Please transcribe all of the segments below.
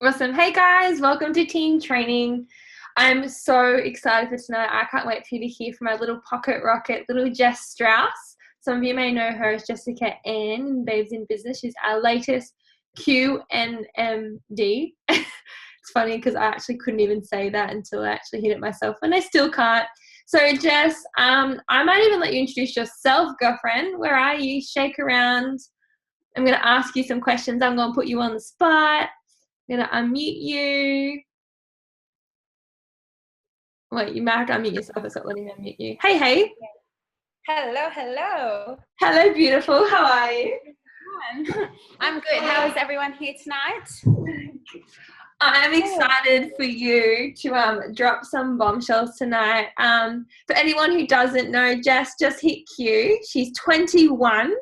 Awesome. Hey guys, welcome to team training. I'm so excited for tonight. I can't wait for you to hear from my little pocket rocket, little Jess Strauss. Some of you may know her as Jessica N, Babes in Business. She's our latest QNMD. It's funny because I actually couldn't even say that until I actually hit it myself, and I still can't. So Jess, I might even let you introduce yourself, girlfriend. Where are you? Shake around. I'm going to ask you some questions. I'm going to put you on the spot. I'm going to unmute you. Wait, you might have to unmute yourself. It's not letting me unmute you. Hey, hey. Hello, hello. Hello, beautiful. How are you? I'm good. How is everyone here tonight? I'm excited for you to drop some bombshells tonight. For anyone who doesn't know, Jess just hit Q. She's 21.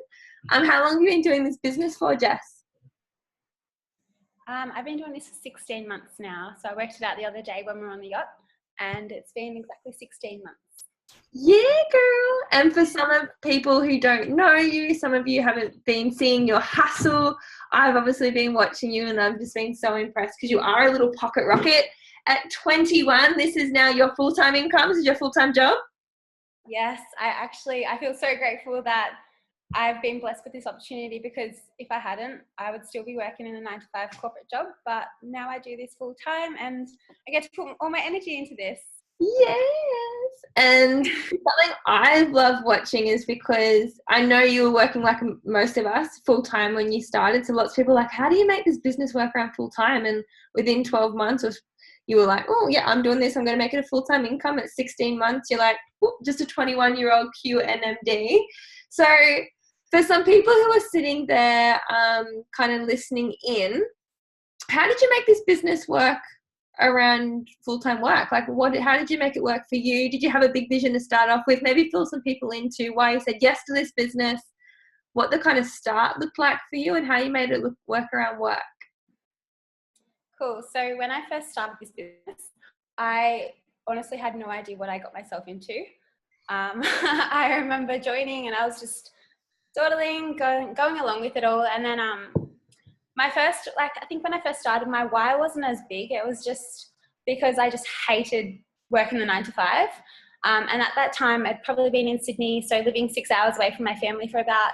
How long have you been doing this business for, Jess? I've been doing this for 16 months now. So I worked it out the other day when we were on the yacht, and it's been exactly 16 months. Yeah, girl. And for some of people who don't know you, some of you haven't been seeing your hustle. I've obviously been watching you, and I've just been so impressed because you are a little pocket rocket. At 21, this is now your full-time income. This is your full-time job? Yes, I feel so grateful that I've been blessed with this opportunity, because if I hadn't, I would still be working in a 9-to-5 corporate job. But now I do this full-time, and I get to put all my energy into this. Yes. And something I love watching is because I know you were working like most of us full-time when you started. So lots of people are like, how do you make this business work around full-time? And within 12 months, you were like, oh, yeah, I'm doing this. I'm going to make it a full-time income. At 16 months, you're like, whoop, just a 21-year-old QNMD. So for some people who are sitting there kind of listening in, how did you make this business work around full-time work? Like how did you make it work for you? Did you have a big vision to start off with? Maybe fill some people into why you said yes to this business, what the kind of start looked like for you, and how you made it work around work. Cool. So when I first started this business, I honestly had no idea what I got myself into. I remember joining, and I was just dawdling, going along with it all. And then I think when I first started, my why wasn't as big. It was just because I just hated working the 9-to-5. And at that time, I'd probably been in Sydney, so living 6 hours away from my family for about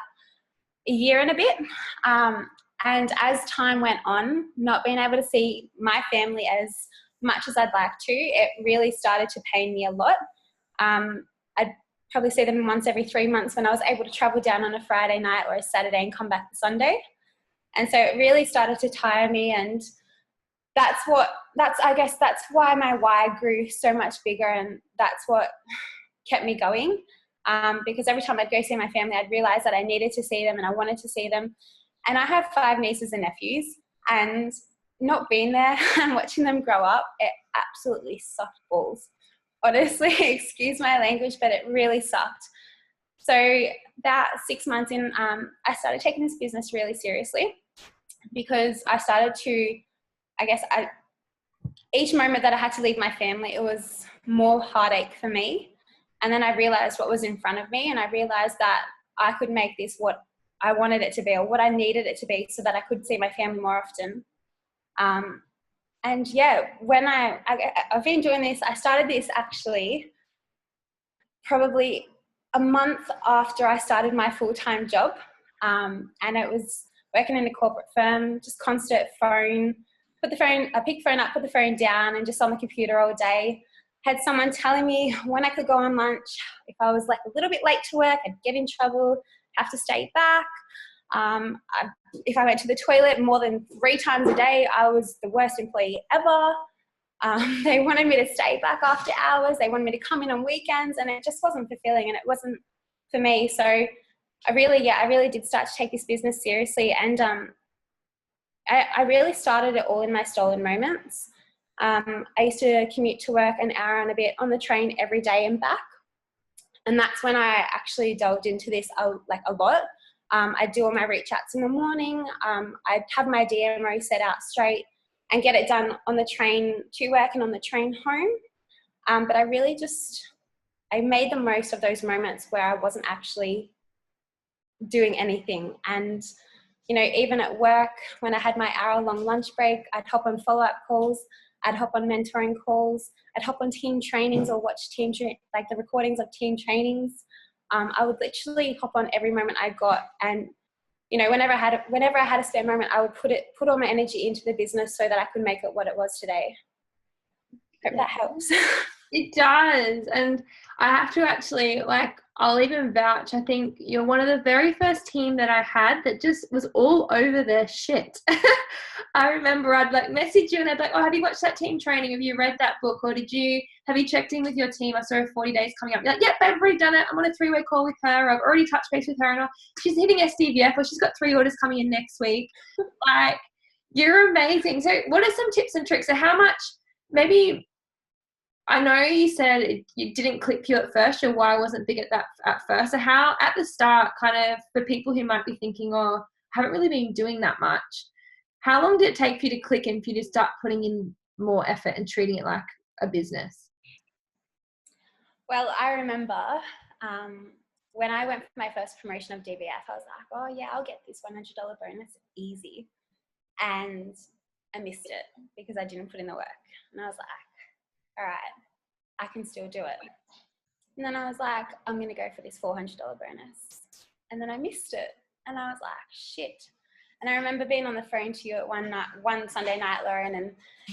a year and a bit. And as time went on, not being able to see my family as much as I'd like to, it really started to pain me a lot. I'd probably see them once every 3 months when I was able to travel down on a Friday night or a Saturday and come back the Sunday. And so it really started to tire me, and I guess that's why my why grew so much bigger, and that's what kept me going. Because every time I'd go see my family, I'd realize that I needed to see them and I wanted to see them. And I have 5 nieces and nephews, and not being there and watching them grow up, it absolutely sucked balls. Honestly, excuse my language, but it really sucked. So about 6 months in, I started taking this business really seriously, because I started to, each moment that I had to leave my family, it was more heartache for me. And then I realized what was in front of me, and I realized that I could make this what I wanted it to be, or what I needed it to be, so that I could see my family more often. And yeah, when I've been doing this, I started this actually probably a month after I started my full-time job. And it was working in a corporate firm, just constant phone, I pick phone up, put the phone down, and just on the computer all day. Had someone telling me when I could go on lunch. If I was like a little bit late to work, I'd get in trouble, have to stay back. If I went to the toilet more than 3 times a day, I was the worst employee ever. They wanted me to stay back after hours. They wanted me to come in on weekends, and it just wasn't fulfilling, and it wasn't for me. So I really did start to take this business seriously, and I really started it all in my stolen moments. I used to commute to work an hour and a bit on the train every day and back. And that's when I actually delved into this a lot. I'd do all my reach outs in the morning. I'd have my DMO set out straight and get it done on the train to work and on the train home. But I made the most of those moments where I wasn't actually doing anything. And you know, even at work, when I had my hour-long lunch break, I'd hop on follow-up calls, I'd hop on mentoring calls, I'd hop on team trainings or watch like the recordings of team trainings. I would literally hop on every moment I got, and you know, whenever I had a spare moment, I would put all my energy into the business so that I could make it what it was today. Hope that helps. It does. And I have to actually, like, I'll even vouch, I think you're one of the very first team that I had that just was all over their shit. I remember I'd like message you and they'd be like, oh, have you watched that team training? Have you read that book? Or have you checked in with your team? I saw 40 days coming up. You're like, yep, I've already done it. I'm on a 3-way call with her. I've already touched base with her and she's hitting sdvf, or she's got 3 orders coming in next week. Like, you're amazing. So what are some tips and tricks? So how much, maybe, I know you said you didn't click you at first, your why wasn't big at first. So how, at the start, kind of for people who might be thinking, oh, I haven't really been doing that much, how long did it take for you to click and for you to start putting in more effort and treating it like a business? Well, I remember when I went for my first promotion of DVF, I was like, oh yeah, I'll get this $100 bonus easy. And I missed it because I didn't put in the work. And I was like, all right, I can still do it. And then I was like, I'm going to go for this $400 bonus. And then I missed it. And I was like, shit. And I remember being on the phone to you at one Sunday night, Lauren, and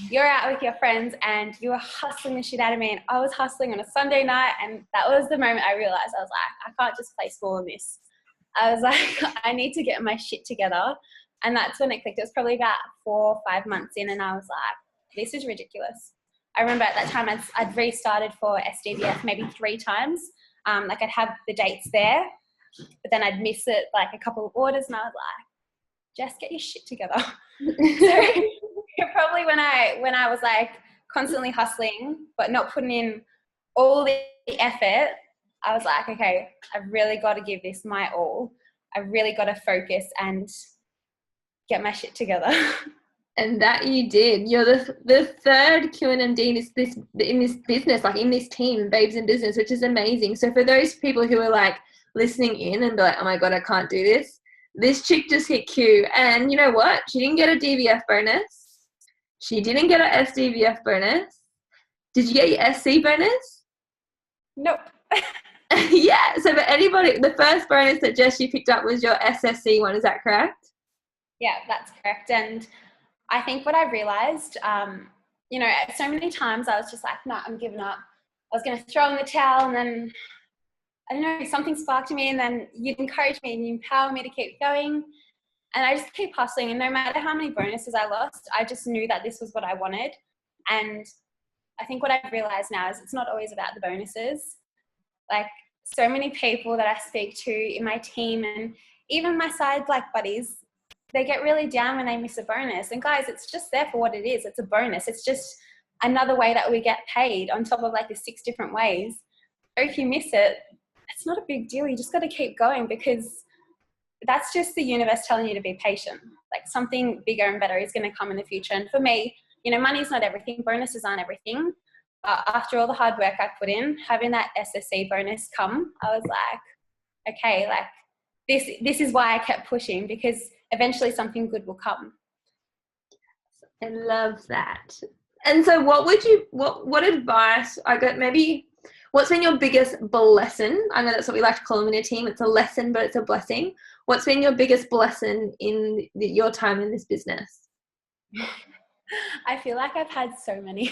you're out with your friends and you were hustling the shit out of me. And I was hustling on a Sunday night. And that was the moment I realized, I was like, I can't just play small in this. I was like, I need to get my shit together. And that's when it clicked. It was probably about 4 or 5 months in. And I was like, this is ridiculous. I remember at that time I'd restarted for sdvf maybe 3 times. Like I'd have the dates there, but then I'd miss it like a couple of orders, and I was like, Jess, get your shit together. So probably when I was like constantly hustling but not putting in all the effort, I was like, okay, I've really got to give this my all. I've really got to focus and get my shit together. And that you did. You're the third QNMD in this business, like in this team, Babes in Business, which is amazing. So for those people who are like listening in and be like, oh my God, I can't do this chick just hit Q. And you know what? She didn't get a DVF bonus. She didn't get a SDVF bonus. Did you get your SC bonus? Nope. Yeah. So for anybody, the first bonus that Jess, you picked up was your SSC one. Is that correct? Yeah, that's correct. And I think what I realized, you know, so many times I was just like, no, I'm giving up. I was going to throw in the towel, and then, I don't know, something sparked me, and then you'd encourage me and you empower me to keep going. And I just keep hustling. And no matter how many bonuses I lost, I just knew that this was what I wanted. And I think what I've realized now is it's not always about the bonuses. Like, so many people that I speak to in my team and even my side like buddies, they get really down when they miss a bonus. And guys, it's just there for what it is. It's a bonus. It's just another way that we get paid on top of like the 6 different ways. So if you miss it, it's not a big deal. You just got to keep going, because that's just the universe telling you to be patient. Like, something bigger and better is going to come in the future. And for me, you know, money's not everything. Bonuses aren't everything. After all the hard work I put in, having that SSC bonus come, I was like, okay, like this is why I kept pushing, because eventually something good will come. I love that. And so what advice, I got, maybe what's been your biggest blessing? I know that's what we like to call them in a team. It's a lesson, but it's a blessing. What's been your biggest blessing in your time in this business? I feel like I've had so many.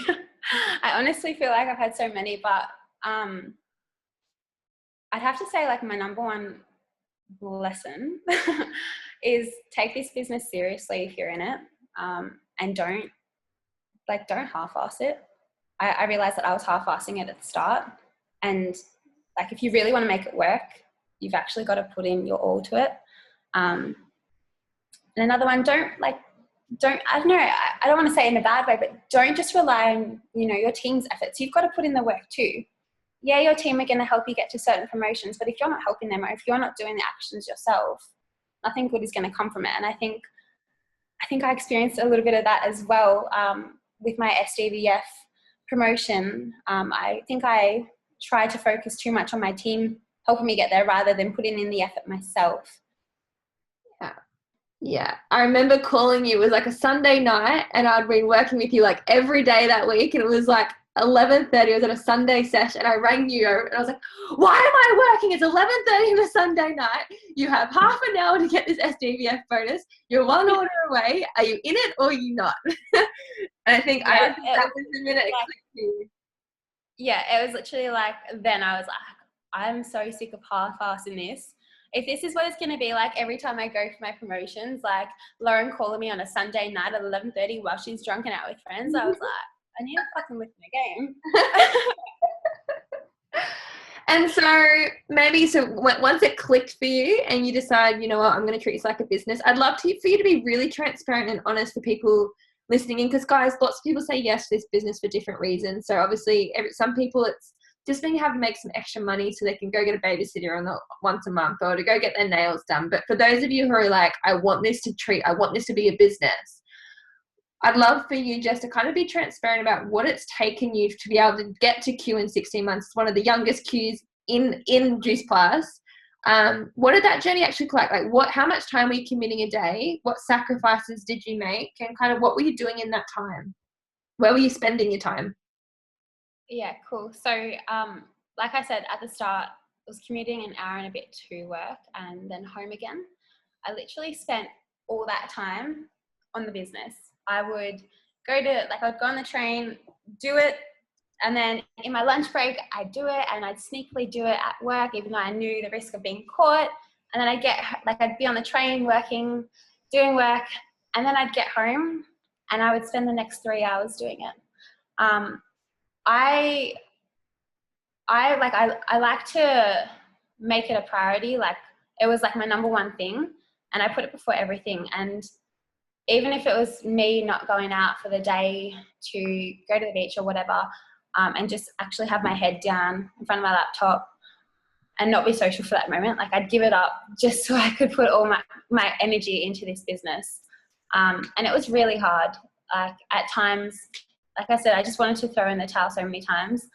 I honestly feel like I've had so many, but I'd have to say like my number one lesson is take this business seriously if you're in it, and don't half-ass it. I realized that I was half-assing it at the start, and like if you really want to make it work, you've actually got to put in your all to it. And another one, I don't know, I don't want to say it in a bad way, but don't just rely on, you know, your team's efforts. You've got to put in the work too. Yeah, your team are going to help you get to certain promotions, but if you're not helping them, or if you're not doing the actions yourself, nothing good is going to come from it. And I think I experienced a little bit of that as well with my sdvf promotion. I think I tried to focus too much on my team helping me get there rather than putting in the effort myself. Yeah. Yeah, I remember calling you. It was like a Sunday night, and I'd been working with you like every day that week, and it was like 11:30. I was at a Sunday session, and I rang you, and I was like, "Why am I working? It's 11:30 on a Sunday night. You have half an hour to get this SDVF bonus. You're one order away. Are you in it or are you not?" And I think Yeah, that was the minute it like, clicked to you. yeah, it was literally like, then I was like, I'm so sick of half-assing this. If this is what it's going to be like every time I go for my promotions, like Lauren calling me on a Sunday night at 11:30 while she's drunk and out with friends, I was like, I need to fucking lift my game. And so maybe once it clicked for you and you decide, you know what, I'm going to treat this like a business, I'd love for you to be really transparent and honest for people listening in, because guys, lots of people say yes to this business for different reasons. So obviously some people it's just being able to make some extra money so they can go get a babysitter once a month or to go get their nails done. But for those of you who are like, I want this to be a business, I'd love for you just to kind of be transparent about what it's taken you to be able to get to Q in 16 months. It's one of the youngest Qs in Juice Plus. What did that journey actually look like? How much time were you committing a day? What sacrifices did you make? And kind of what were you doing in that time? Where were you spending your time? Yeah, cool. So, like I said at the start, I was commuting an hour and a bit to work and then home again. I literally spent all that time on the business. I would I'd go on the train, do it, and then in my lunch break, I'd do it, and I'd sneakily do it at work, even though I knew the risk of being caught. And then I'd be on the train working, doing work, and then I'd get home, and I would spend the next 3 hours doing it. I like to make it a priority. Like, it was like my number one thing, and I put it before everything. And even if it was me not going out for the day to go to the beach or whatever, and just actually have my head down in front of my laptop and not be social for that moment, like I'd give it up just so I could put all my energy into this business. And it was really hard. Like, at times, like I said, I just wanted to throw in the towel so many times.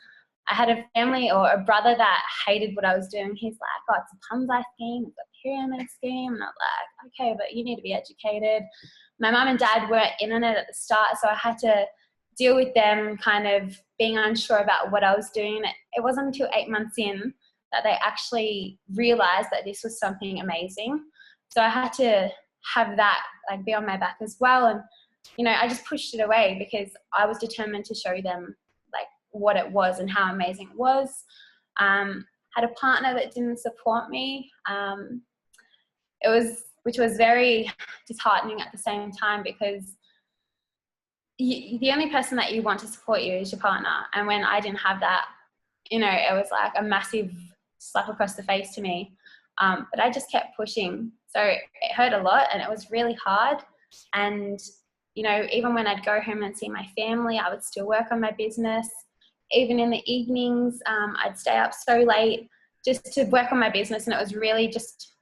I had a family or a brother that hated what I was doing. He's like, "Oh, it's a Ponzi scheme, it's a pyramid scheme." And I'm like, "Okay, but you need to be educated." My mum and dad weren't in on it at the start, so I had to deal with them kind of being unsure about what I was doing. It wasn't until 8 months in that they actually realized that this was something amazing. So I had to have that like be on my back as well. And, you know, I just pushed it away because I was determined to show them like what it was and how amazing it was. Had a partner that didn't support me. Which was very disheartening at the same time, because the only person that you want to support you is your partner. And when I didn't have that, you know, it was like a massive slap across the face to me. But I just kept pushing. So it hurt a lot and it was really hard. And, you know, even when I'd go home and see my family, I would still work on my business. Even in the evenings, I'd stay up so late just to work on my business. And it was really just,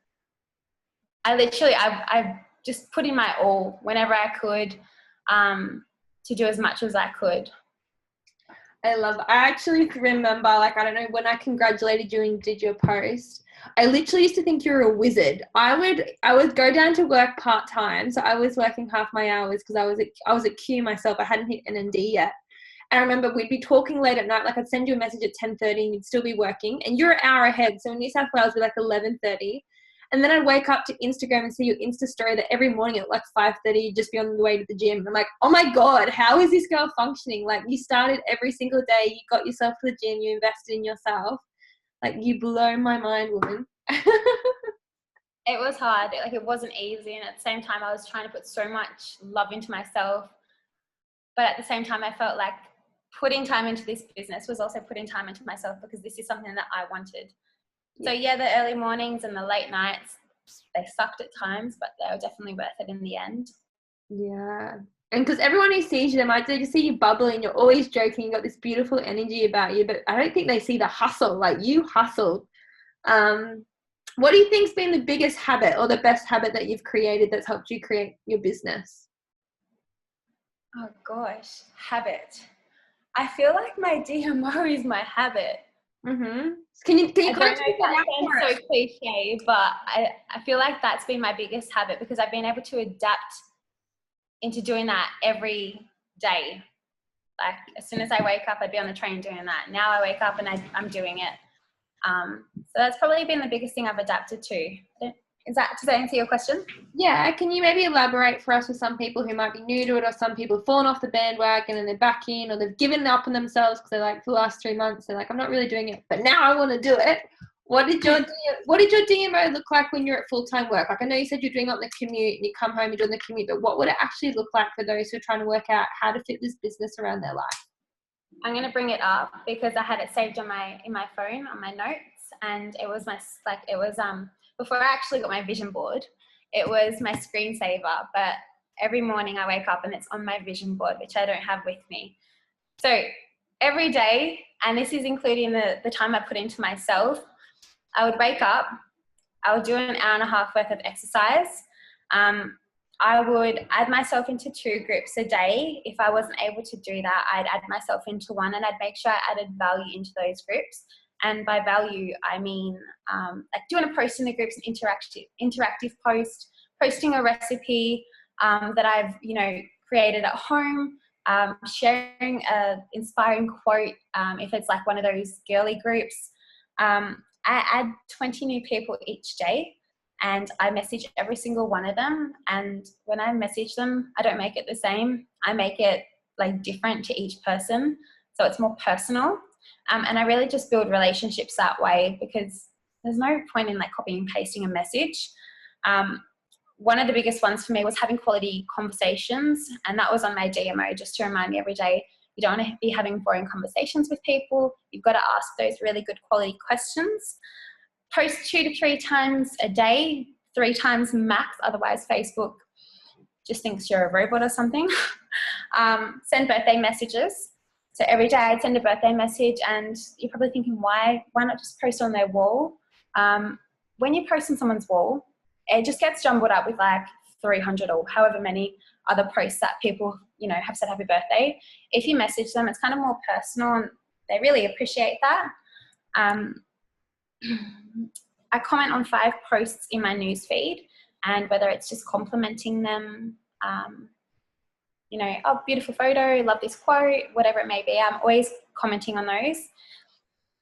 I just put in my all whenever I could, to do as much as I could. I actually remember, like, I don't know, when I congratulated you and did your post, I literally used to think you were a wizard. I would go down to work part-time. So I was working half my hours because I was at Q myself. I hadn't hit NMD yet. And I remember we'd be talking late at night. Like, I'd send you a message at 10:30 and you'd still be working. And you're an hour ahead. So in New South Wales, we're like 11:30. And then I'd wake up to Instagram and see your Insta story that every morning at like 5:30, you'd just be on the way to the gym. I'm like, oh my God, how is this girl functioning? Like, you started every single day, you got yourself to the gym, you invested in yourself. Like, you blow my mind, woman. It was hard. Like, it wasn't easy. And at the same time, I was trying to put so much love into myself. But at the same time, I felt like putting time into this business was also putting time into myself, because this is something that I wanted. So yeah, the early mornings and the late nights, they sucked at times, but they were definitely worth it in the end. Yeah. And because everyone who sees you, they might just see you bubbling, you're always joking, you've got this beautiful energy about you, but I don't think they see the hustle. Like, you hustled. What do you think's been the biggest habit or the best habit that you've created that's helped you create your business? Oh gosh, habit. I feel like my DMO is my habit. Mm-hmm. Can you I kind of don't know take if that that out for sounds us? so cliche, but I feel like that's been my biggest habit because I've been able to adapt into doing that every day. Like as soon as I wake up, I'd be on the train doing that. Now I wake up and I'm doing it. So that's probably been the biggest thing I've adapted to. Does that answer your question? Yeah, can you maybe elaborate for us with some people who might be new to it, or some people have fallen off the bandwagon and they're back in, or they've given up on themselves because they're like, for the last 3 months, they're like, I'm not really doing it, but now I want to do it. What did your DMO look like when you're at full-time work? Like I know you said you're doing it on the commute and you come home and doing the commute, but what would it actually look like for those who are trying to work out how to fit this business around their life? I'm going to bring it up because I had it saved on in my phone on my notes, and it was before I actually got my vision board, it was my screensaver. But every morning I wake up and it's on my vision board, which I don't have with me. So every day, and this is including the time I put into myself, I would wake up, I would do an hour and a half worth of exercise. I would add myself into 2 groups a day. If I wasn't able to do that, I'd add myself into one, and I'd make sure I added value into those groups. And by value, I mean like doing a post in the groups, an interactive post, posting a recipe that I've created at home, sharing an inspiring quote if it's like one of those girly groups. I add 20 new people each day, and I message every single one of them. And when I message them, I don't make it the same. I make it like different to each person, so it's more personal. And I really just build relationships that way, because there's no point in like copying and pasting a message. One of the biggest ones for me was having quality conversations, and that was on my DMO, just to remind me every day, you don't want to be having boring conversations with people. You've got to ask those really good quality questions. Post 2 to 3 times a day, 3 times max, otherwise Facebook just thinks you're a robot or something. Send birthday messages. So every day I'd send a birthday message, and you're probably thinking, why not just post on their wall? When you post on someone's wall, it just gets jumbled up with like 300 or however many other posts that people, have said happy birthday. If you message them, it's kind of more personal, and they really appreciate that. I comment on 5 posts in my news feed, and whether it's just complimenting them, oh, beautiful photo, love this quote, whatever it may be, I'm always commenting on those.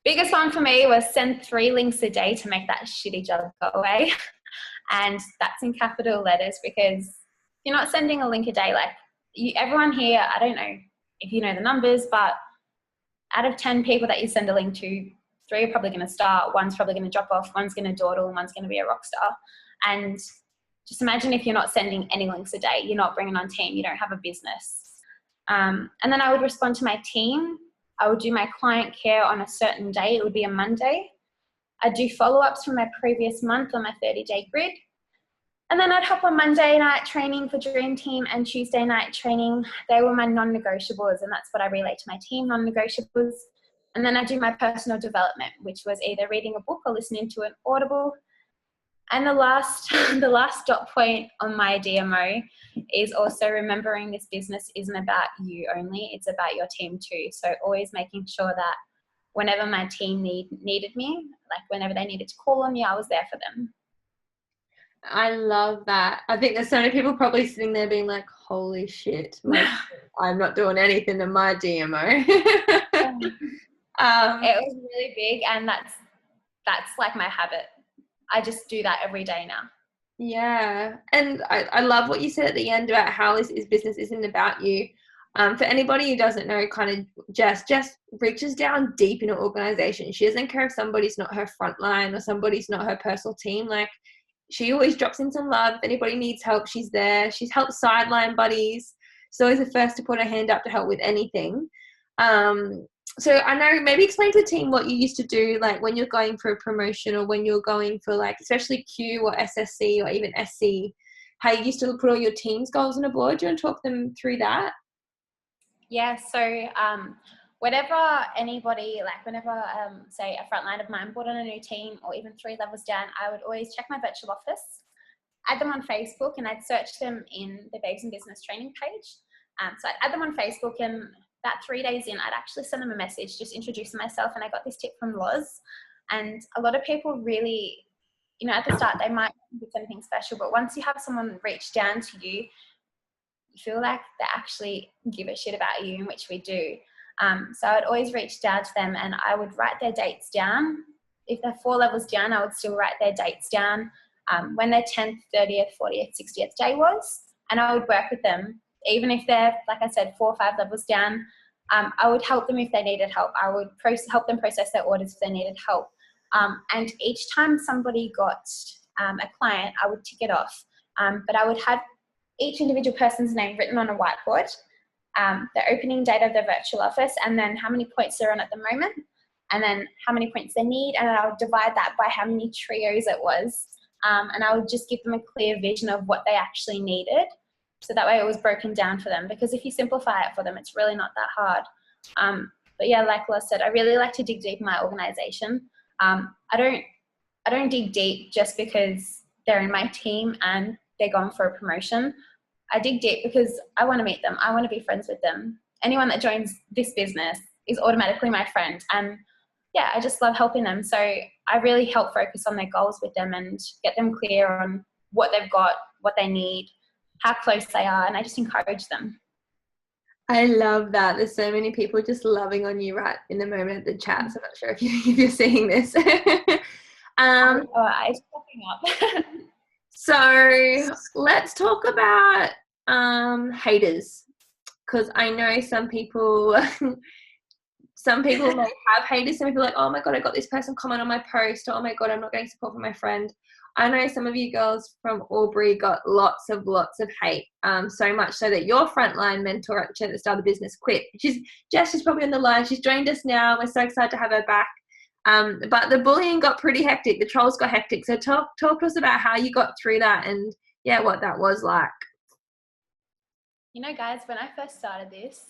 Biggest one for me was send 3 links a day to make that shitty job go away. And that's in capital letters, because you're not sending a link a day. Like everyone here, I don't know if you know the numbers, but out of 10 people that you send a link to, 3 are probably going to start, 1's probably going to drop off, 1's going to dawdle, and 1's going to be a rock star. And just imagine if you're not sending any links a day, you're not bringing on team, you don't have a business. And then I would respond to my team. I would do my client care on a certain day. It would be a Monday. I'd do follow-ups from my previous month on my 30-day grid. And then I'd hop on Monday night training for Dream Team and Tuesday night training. They were my non-negotiables, and that's what I relay to my team, non-negotiables. And then I do my personal development, which was either reading a book or listening to an Audible. And the last dot point on my DMO is also remembering this business isn't about you only, it's about your team too. So always making sure that whenever my team needed me, like whenever they needed to call on me, I was there for them. I love that. I think there's so many people probably sitting there being like, holy shit, I'm not doing anything in my DMO. It was really big, and that's like my habit. I just do that every day now. Yeah. And I love what you said at the end about how this business isn't about you. For anybody who doesn't know, kind of Jess reaches down deep in an organization. She doesn't care if somebody's not her frontline or somebody's not her personal team. Like, she always drops in some love. If anybody needs help, she's there. She's helped sideline buddies. She's always the first to put her hand up to help with anything. So I know, maybe explain to the team what you used to do, like when you're going for a promotion or when you're going for like, especially Q or SSC or even SC, how you used to put all your team's goals on a board. Do you want to talk them through that? Yeah, so whenever anybody, like whenever, say, a frontline of mine brought on a new team or even 3 levels down, I would always check my virtual office, add them on Facebook, and I'd search them in the Babes in Business training page. So I'd add them on Facebook, and about 3 days in, I'd actually sent them a message just introducing myself, and I got this tip from Loz. And a lot of people really, you know, at the start they might think it's anything special, but once you have someone reach down to you, you feel like they actually give a shit about you, in which we do. So I'd always reach down to them and I would write their dates down. If they're 4 levels down, I would still write their dates down, when their 10th, 30th, 40th, 60th day was, and I would work with them. Even if they're, like I said, 4 or 5 levels down, I would help them if they needed help. I would help them process their orders if they needed help. And each time somebody got a client, I would tick it off. But I would have each individual person's name written on a whiteboard, the opening date of their virtual office, and then how many points they're on at the moment, and then how many points they need, and then I would divide that by how many trios it was. And I would just give them a clear vision of what they actually needed. So that way it was broken down for them, because if you simplify it for them, it's really not that hard. But yeah, like Loz said, I really like to dig deep in my organization. I don't dig deep just because they're in my team and they're going for a promotion. I dig deep because I want to meet them. I want to be friends with them. Anyone that joins this business is automatically my friend. And yeah, I just love helping them. So I really help focus on their goals with them and get them clear on what they've got, what they need, how close they are, and I just encourage them. I love that. There's so many people just loving on you right in the moment at the chat. So I'm not sure if you're seeing this. It's popping up. So let's talk about haters, because I know some people may have haters. Some people are like, oh my God, I got this person comment on my post, or oh my God, I'm not getting support from my friend. I know some of you girls from Albury got lots of hate, so much so that your frontline mentor at the start of the business quit. Jess is probably on the line. She's joined us now. We're so excited to have her back. But the bullying got pretty hectic. The trolls got hectic. So talk to us about how you got through that and, yeah, what that was like. You know, guys, when I first started this,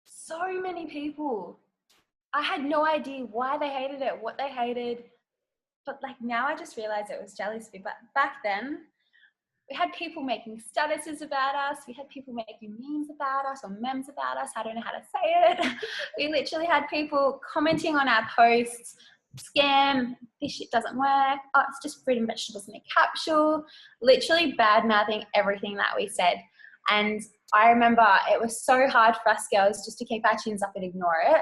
so many people, I had no idea why they hated it, what they hated. But like now I just realized it was jealousy. But back then, we had people making statuses about us. We had people making memes about us or memes about us. I don't know how to say it. We literally had people commenting on our posts, scam, this shit doesn't work. Oh, it's just fruit and vegetables in a capsule. Literally bad-mouthing everything that we said. And I remember it was so hard for us girls just to keep our chins up and ignore it.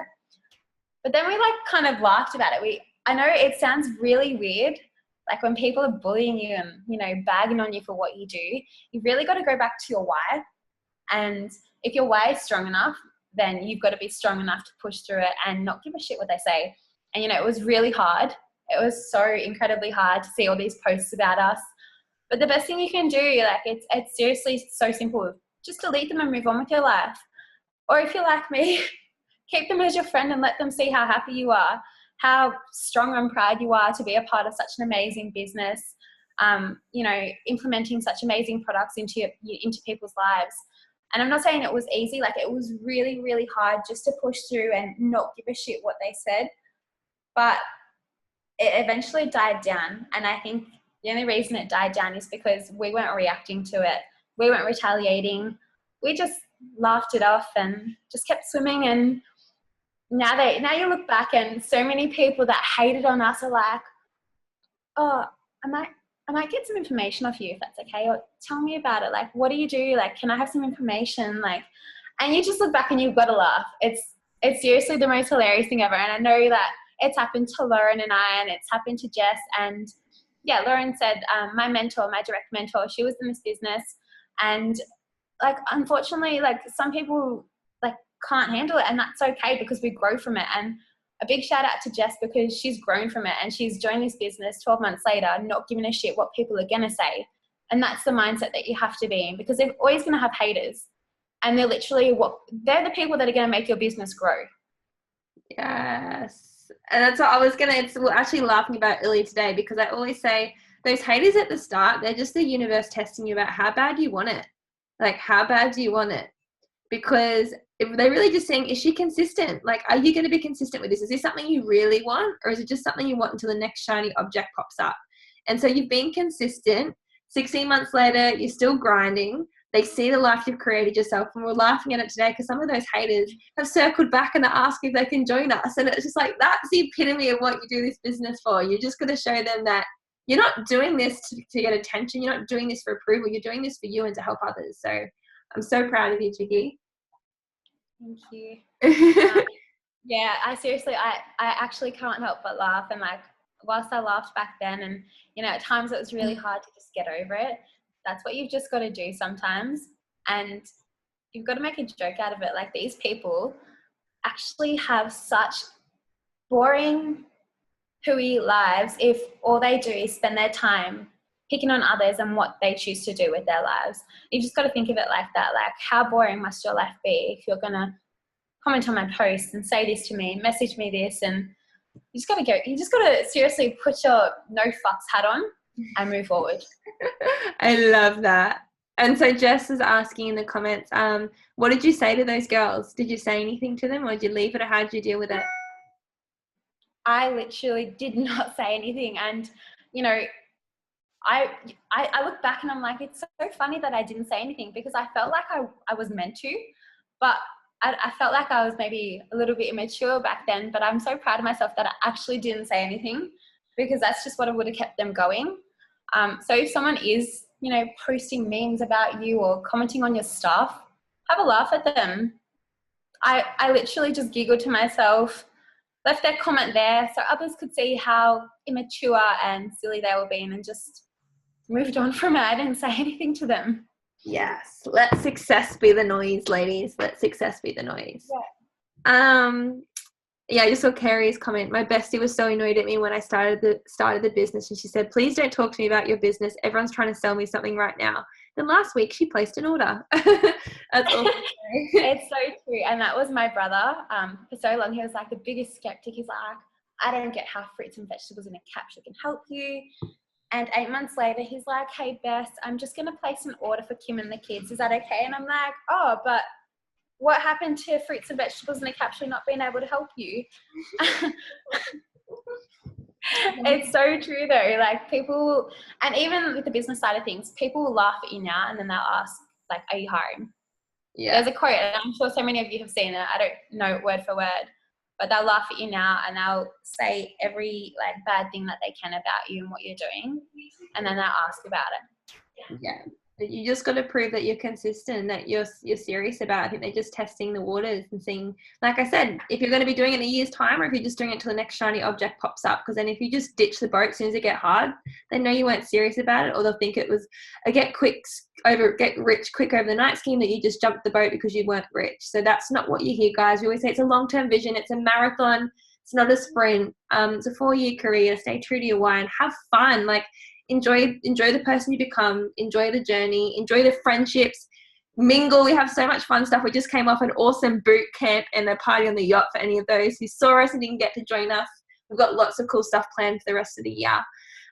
But then we like kind of laughed about it. I know it sounds really weird, like when people are bullying you and, you know, bagging on you for what you do, you've really got to go back to your why. And if your why is strong enough, then you've got to be strong enough to push through it and not give a shit what they say. And, you know, it was really hard. It was so incredibly hard to see all these posts about us. But the best thing you can do, like, it's seriously so simple. Just delete them and move on with your life. Or if you're like me, keep them as your friend and let them see how happy you are, how strong and proud you are to be a part of such an amazing business, you know, implementing such amazing products into people's lives. And I'm not saying it was easy, like it was really, really hard just to push through and not give a shit what they said. But it eventually died down. And I think the only reason it died down is because we weren't reacting to it. We weren't retaliating. We just laughed it off and just kept swimming. And now you look back and so many people that hated on us are like, oh, I might get some information off you if that's okay, or tell me about it. Like, what do you do? Like, can I have some information? Like, and you just look back and you've got to laugh. It's seriously the most hilarious thing ever. And I know that it's happened to Lauren and I, and it's happened to Jess. And yeah, Lauren said, my direct mentor, she was in this business, and like, unfortunately, like some people like can't handle it, and that's okay because we grow from it. And a big shout out to Jess because she's grown from it and she's joined this business 12 months later, not giving a shit what people are going to say. And that's the mindset that you have to be in, because they're always going to have haters, and they're the people that are going to make your business grow. Yes. And that's what I was actually laughing about earlier today, because I always say those haters at the start, they're just the universe testing you about how bad you want it. Like, how bad do you want it? Because if they're really just saying, is she consistent? Like, are you going to be consistent with this? Is this something you really want? Or is it just something you want until the next shiny object pops up? And so you've been consistent. 16 months later, you're still grinding. they see the life you've created yourself. And we're laughing at it today because some of those haters have circled back and asked if they can join us. And it's just like, that's the epitome of what you do this business for. You're just going to show them that you're not doing this to get attention. You're not doing this for approval. You're doing this for you and to help others. So I'm so proud of you, Jiggy. Thank you. Yeah, I actually can't help but laugh. And like, whilst I laughed back then, and you know, at times it was really hard to just get over it. That's what you've just got to do sometimes, and you've got to make a joke out of it. Like, these people actually have such boring, hooey lives if all they do is spend their time picking on others and what they choose to do with their lives. You just got to think of it like that. Like, how boring must your life be if you're going to comment on my post and say this to me, message me this, and you just got to seriously put your no fucks hat on and move forward. I love that. And so Jess is asking in the comments, what did you say to those girls? Did you say anything to them, or did you leave it, or how did you deal with it? I literally did not say anything. And, you know, I look back and I'm like, it's so funny that I didn't say anything, because I felt like I was meant to, but I felt like I was maybe a little bit immature back then. But I'm so proud of myself that I actually didn't say anything, because that's just what would have kept them going. So if someone is, you know, posting memes about you or commenting on your stuff, have a laugh at them. I literally just giggled to myself, left their comment there so others could see how immature and silly they were being, and just moved on from it. I didn't say anything to them. Yes. Let success be the noise, ladies. Let success be the noise. Yeah. Yeah, I just saw Carrie's comment. My bestie was so annoyed at me when I started the business, and she said, please don't talk to me about your business. Everyone's trying to sell me something right now. Then last week she placed an order. That's awesome. It's so true. And that was my brother. For so long, he was like the biggest skeptic. He's like, I don't get how fruits and vegetables in a capsule can help you. And 8 months later, he's like, hey, Bess, I'm just going to place an order for Kim and the kids. Is that okay? And I'm like, oh, but what happened to fruits and vegetables in a capsule not being able to help you? It's so true though. Like, people, and even with the business side of things, people will laugh at you now and then they'll ask, like, are you hiring? Yeah. There's a quote, and I'm sure so many of you have seen it. I don't know it word for word, but they'll laugh at you now and they'll say every like bad thing that they can about you and what you're doing, and then they'll ask about it. Yeah. You just got to prove that you're consistent, that you're serious about it. I think they're just testing the waters and seeing, like I said, if you're going to be doing it in a year's time, or if you're just doing it till the next shiny object pops up. Because then if you just ditch the boat as soon as it get hard, they know you weren't serious about it, or they'll think it was a get rich quick over the night scheme, that you just jumped the boat because you weren't rich. So that's not what you hear, guys. We always say it's a long-term vision. It's a marathon. It's not a sprint. It's a 4-year career. Stay true to your why and have fun. Like, enjoy the person you become, enjoy the journey, enjoy the friendships, mingle. We have so much fun stuff. We just came off an awesome boot camp and a party on the yacht for any of those who saw us and didn't get to join us. We've got lots of cool stuff planned for the rest of the year.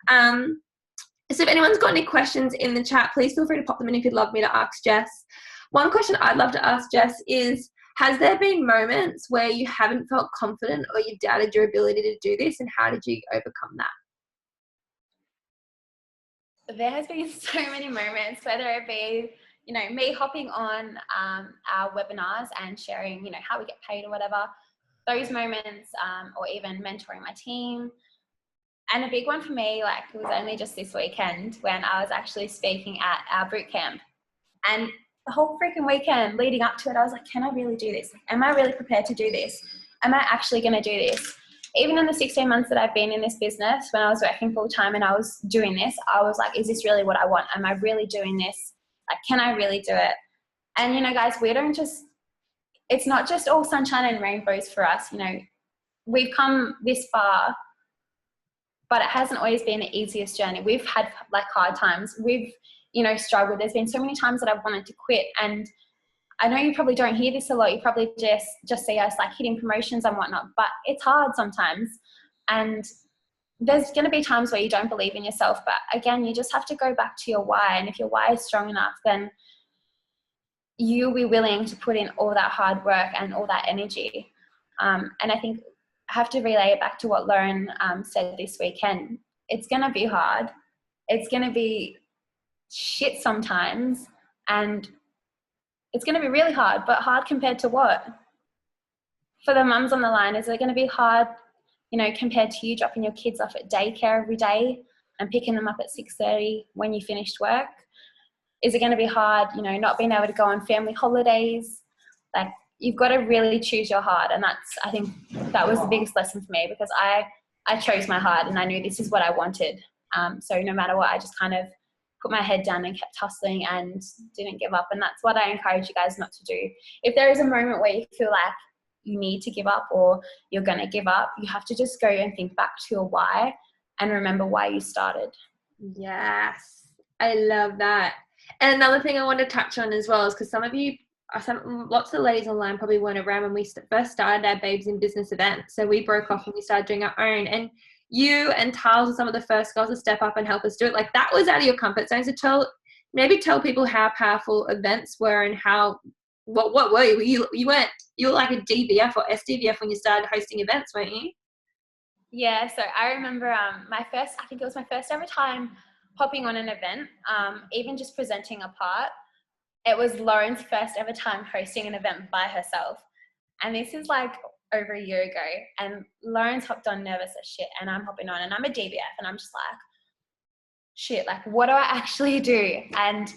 So if anyone's got any questions in the chat, please feel free to pop them in if you'd love me to ask Jess. One question I'd love to ask Jess is, has there been moments where you haven't felt confident or you doubted your ability to do this, and how did you overcome that? There has been so many moments, whether it be, you know, me hopping on our webinars and sharing, you know, how we get paid or whatever, those moments, or even mentoring my team. And a big one for me, like, it was only just this weekend when I was actually speaking at our boot camp, and the whole freaking weekend leading up to it, I was like, can I really do this? Am I really prepared to do this? Am I actually going to do this? Even in the 16 months that I've been in this business, when I was working full time and I was doing this, I was like, is this really what I want? Am I really doing this? Like, can I really do it? And, you know, guys, it's not just all sunshine and rainbows for us. You know, we've come this far, but it hasn't always been the easiest journey. We've had like hard times. We've, you know, struggled. There's been so many times that I've wanted to quit, and I know you probably don't hear this a lot. You probably just see us like hitting promotions and whatnot, but it's hard sometimes. And there's going to be times where you don't believe in yourself. But again, you just have to go back to your why. And if your why is strong enough, then you'll be willing to put in all that hard work and all that energy. And I think I have to relay it back to what Lauren said this weekend. It's going to be hard. It's going to be shit sometimes, And it's going to be really hard, but hard compared to what? For the mums on the line, is it going to be hard, you know, compared to you dropping your kids off at daycare every day and picking them up at 6:30 when you finished work? Is it going to be hard, you know, not being able to go on family holidays? Like, you've got to really choose your heart. And that's, I think that was the biggest lesson for me, because I chose my heart and I knew this is what I wanted. So no matter what, I just kind of put my head down and kept hustling and didn't give up. And that's what I encourage you guys not to do. If there is a moment where you feel like you need to give up or you're going to give up, you have to just go and think back to your why and remember why you started. Yes, I love that. And another thing I want to touch on as well is because lots of the ladies online probably weren't around when we first started our Babes in Business event. So we broke off and we started doing our own. And you and Tiles are some of the first girls to step up and help us do it. Like, that was out of your comfort zone. So tell people how powerful events were and what were you? You were like a DVF or SDVF when you started hosting events, weren't you? Yeah, so I remember I think it was my first ever time hopping on an event, even just presenting a part. It was Lauren's first ever time hosting an event by herself. And this is like over a year ago. And Lauren's hopped on nervous as shit, and I'm hopping on, and I'm a DVF, and I'm just like, shit, like, what do I actually do? And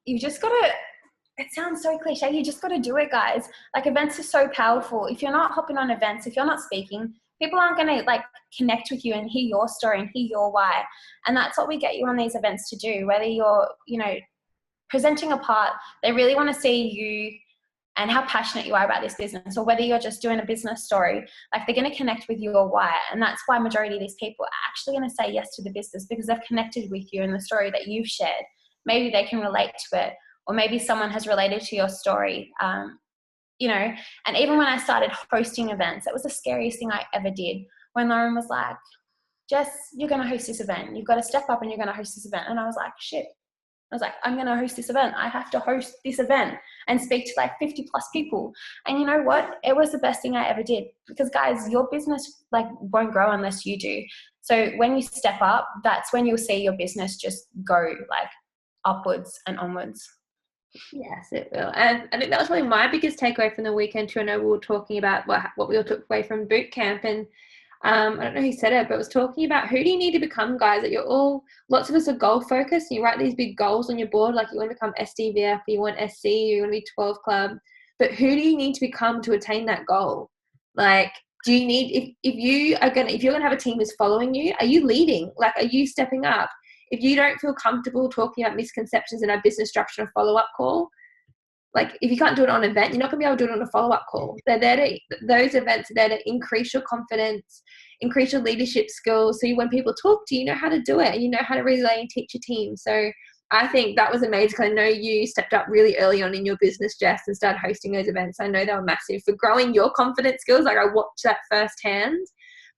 you just got to, it sounds so cliche, you just got to do it, guys. Like, events are so powerful. If you're not hopping on events, if you're not speaking, people aren't going to like connect with you and hear your story and hear your why. And that's what we get you on these events to do. Whether you're, you know, presenting a part, they really want to see you and how passionate you are about this business, or whether you're just doing a business story, like, they're going to connect with your why. And that's why majority of these people are actually going to say yes to the business, because they've connected with you and the story that you've shared. Maybe they can relate to it, or maybe someone has related to your story. You know, and even when I started hosting events, that was the scariest thing I ever did. When Lauren was like, Jess, you're going to host this event. You've got to step up and you're going to host this event. And I was like, shit. I was like, I'm going to host this event. I have to host this event and speak to like 50 plus people. And you know what? It was the best thing I ever did, because guys, your business like won't grow unless you do. So when you step up, that's when you'll see your business just go like upwards and onwards. Yes, it will. And I think that was probably my biggest takeaway from the weekend too. I know we were talking about what we all took away from boot camp, and I don't know who said it, but it was talking about, who do you need to become, guys? That lots of us are goal focused. You write these big goals on your board, like you want to become SDVF, you want SC, you want to be 12 club, but who do you need to become to attain that goal? Like, do you need, if you're gonna have a team that's following you, are you leading? Like, are you stepping up? If you don't feel comfortable talking about misconceptions in our business structure and follow-up call, like, if you can't do it on an event, you're not going to be able to do it on a follow-up call. Those events are there to increase your confidence, increase your leadership skills. So when people talk to you, you know how to do it, and you know how to relay and teach your team. So I think that was amazing. I know you stepped up really early on in your business, Jess, and started hosting those events. I know they were massive for growing your confidence skills. Like, I watched that firsthand,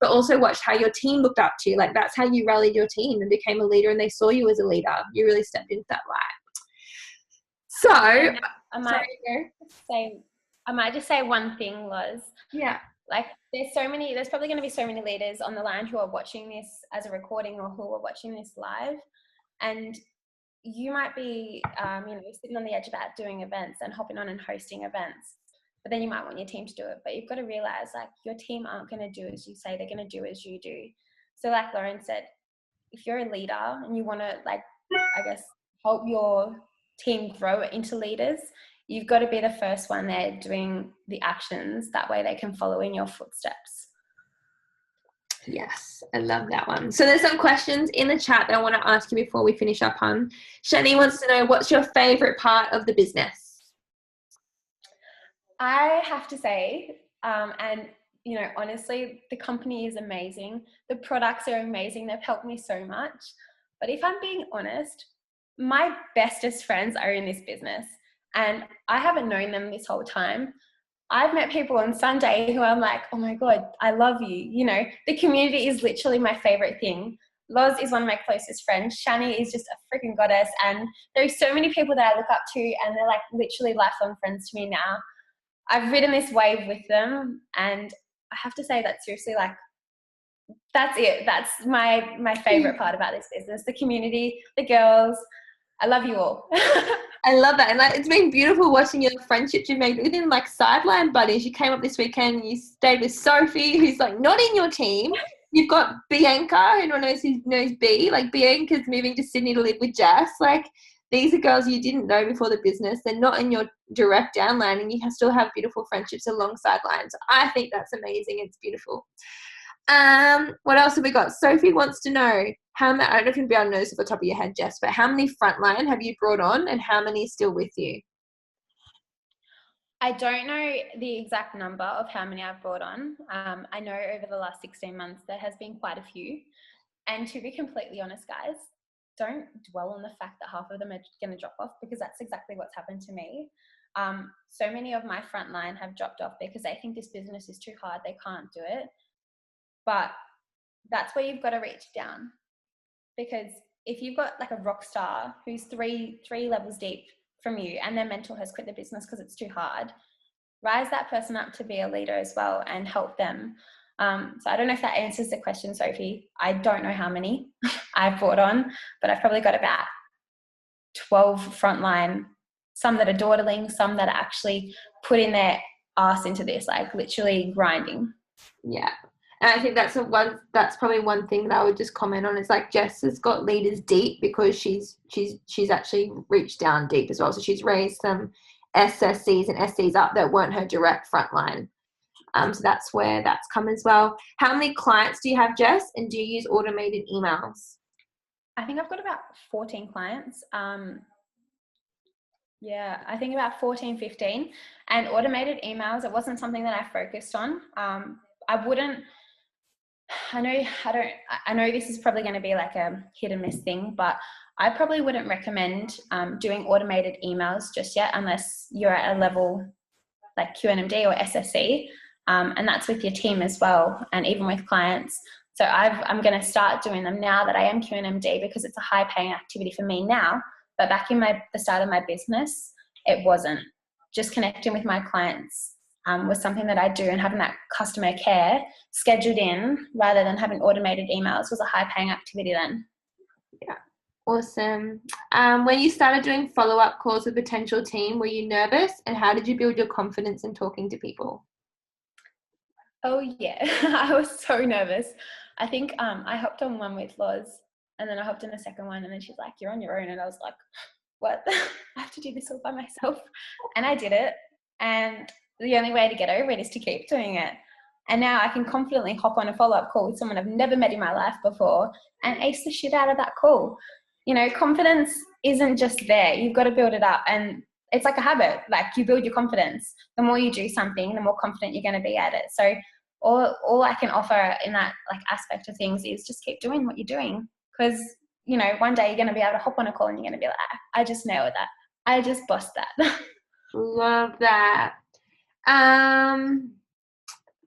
but also watched how your team looked up to you. Like, that's how you rallied your team and became a leader, and they saw you as a leader. You really stepped into that light. So I might just say one thing, Loz. Yeah. Like, there's probably going to be so many leaders on the line who are watching this as a recording, or who are watching this live. And you might be, sitting on the edge about doing events and hopping on and hosting events. But then you might want your team to do it. But you've got to realize, like, your team aren't going to do as you say, they're going to do as you do. So like Lauren said, if you're a leader and you want to, like, I guess, help your team grow into leaders, you've got to be the first one there doing the actions. That way they can follow in your footsteps. Yes, I love that one. So there's some questions in the chat that I want to ask you before we finish up on. Shani wants to know, what's your favorite part of the business? I have to say, honestly, the company is amazing. The products are amazing. They've helped me so much. But if I'm being honest, my bestest friends are in this business, and I haven't known them this whole time. I've met people on Sunday who I'm like, oh my God, I love you. You know, the community is literally my favorite thing. Loz is one of my closest friends. Shani is just a freaking goddess. And there's so many people that I look up to, and they're like literally lifelong friends to me now. I've ridden this wave with them, and I have to say that seriously, like, that's it. That's my favorite part about this business, the community, the girls. I love you all. I love that. And like, it's been beautiful watching your friendships you've made within like sideline buddies. You came up this weekend and you stayed with Sophie, who's like not in your team. You've got Bianca, who knows B. Like Bianca's moving to Sydney to live with Jess. Like these are girls you didn't know before the business. They're not in your direct downline and you still have beautiful friendships along sidelines. I think that's amazing. It's beautiful. What else have we got? Sophie wants to know I don't know if you'll be able to know this off the top of your head, Jess, but how many frontline have you brought on and how many are still with you? I don't know the exact number of how many I've brought on. I know over the last 16 months, there has been quite a few. And to be completely honest, guys, don't dwell on the fact that half of them are going to drop off, because that's exactly what's happened to me. So many of my frontline have dropped off because they think this business is too hard. They can't do it. But that's where you've got to reach down. Because if you've got like a rock star who's three levels deep from you and their mentor has quit the business because it's too hard, rise that person up to be a leader as well and help them. So I don't know if that answers the question, Sophie. I don't know how many I've brought on, but I've probably got about 12 frontline, some that are dawdling, some that are actually putting their ass into this, like literally grinding. Yeah. And I think that's probably one thing that I would just comment on. Is like Jess has got leaders deep because she's actually reached down deep as well. So she's raised some SSCs and SCs up that weren't her direct frontline. So that's where that's come as well. How many clients do you have, Jess? And do you use automated emails? I think I've got about 14 clients. Yeah, I think about 14, 15. And automated emails, it wasn't something that I focused on. I know this is probably going to be like a hit and miss thing, but I probably wouldn't recommend doing automated emails just yet unless you're at a level like QNMD or SSC, and that's with your team as well, and even with clients. So I'm going to start doing them now that I am QNMD because it's a high paying activity for me now. But back in the start of my business, it wasn't. Just connecting with my clients was something that I do, and having that customer care scheduled in rather than having automated emails was a high paying activity then. Yeah. Awesome. When you started doing follow-up calls with potential team, were you nervous, and how did you build your confidence in talking to people? Oh yeah, I was so nervous. I think I hopped on one with Loz, and then I hopped in a second one, and then she's like, "You're on your own," and I was like, "What? I have to do this all by myself?" And I did it, and the only way to get over it is to keep doing it. And now I can confidently hop on a follow-up call with someone I've never met in my life before and ace the shit out of that call. You know, confidence isn't just there. You've got to build it up, and it's like a habit. Like you build your confidence. The more you do something, the more confident you're going to be at it. So all I can offer in that like aspect of things is just keep doing what you're doing, because you know one day you're going to be able to hop on a call and you're going to be like, I just nailed that. I just bossed that. Love that.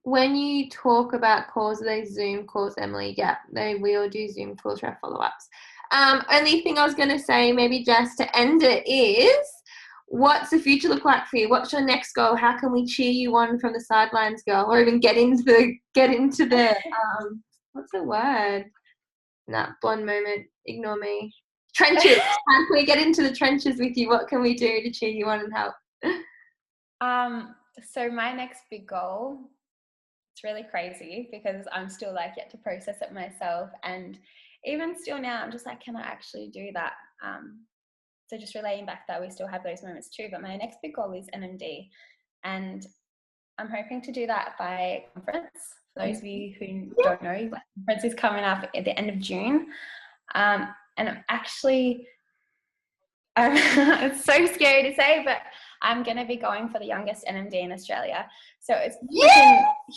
When you talk about calls, are they Zoom calls, Emily? Yeah, we all do Zoom calls for our follow-ups. Only thing I was going to say, maybe just to end it, is what's the future look like for you? What's your next goal? How can we cheer you on from the sidelines, girl, or even get into the what's the word? Nah, blonde moment. Ignore me. Trenches. How can we get into the trenches with you? What can we do to cheer you on and help? So my next big goal, it's really crazy because I'm still like yet to process it myself, and even still now I'm just like, can I actually do that? So just relaying back that we still have those moments too, but my next big goal is NMD, and I'm hoping to do that by conference. For those of you who don't know, the conference is coming up at the end of June, and it's so scary to say, but I'm going to be going for the youngest NMD in Australia. So it's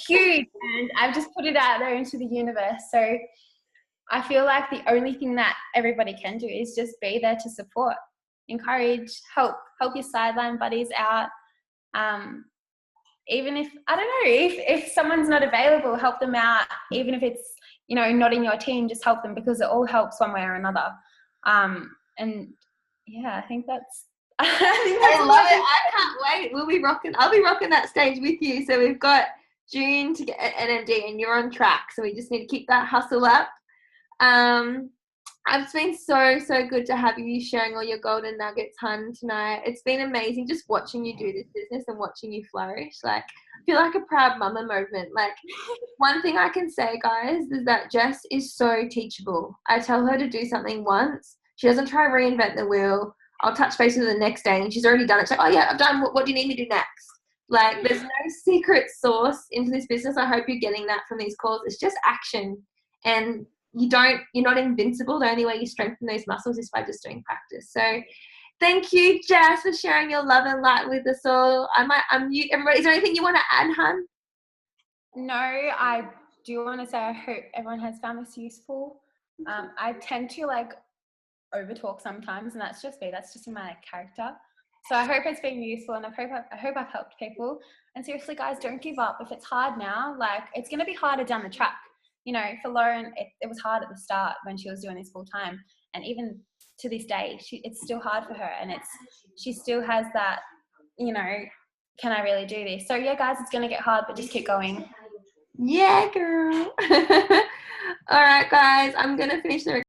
huge, and I've just put it out there into the universe. So I feel like the only thing that everybody can do is just be there to support, encourage, help your sideline buddies out. Even if, I don't know, if someone's not available, help them out. Even if it's, you know, not in your team, just help them, because it all helps one way or another. And yeah, I think that's I love it. I can't wait. I'll be rocking that stage with you. So we've got June to get at NMD, and you're on track. So we just need to keep that hustle up. It's been so good to have you sharing all your golden nuggets, hun, tonight. It's been amazing just watching you do this business and watching you flourish. Like, I feel like a proud mama moment. Like, one thing I can say, guys, is that Jess is so teachable. I tell her to do something once. She doesn't try to reinvent the wheel. I'll touch base with her the next day and she's already done it. She's like, oh yeah, I've done. What do you need me to do next? Like, there's no secret sauce into this business. I hope you're getting that from these calls. It's just action. And you're not invincible. The only way you strengthen those muscles is by just doing practice. So thank you, Jess, for sharing your love and light with us all. I might unmute everybody. Is there anything you want to add, hun? No, I do want to say I hope everyone has found this useful. I tend to like overtalk sometimes, and that's just me. That's just in my character. So I hope it's been useful, and I hope I've helped people. And seriously, guys, don't give up. If it's hard now, like, it's going to be harder down the track. You know, for Lauren, it was hard at the start when she was doing this full time, and even to this day, it's still hard for her, and she still has that, you know, can I really do this? So yeah, guys, it's going to get hard, but just keep going. Yeah, girl. All right, guys, I'm going to finish the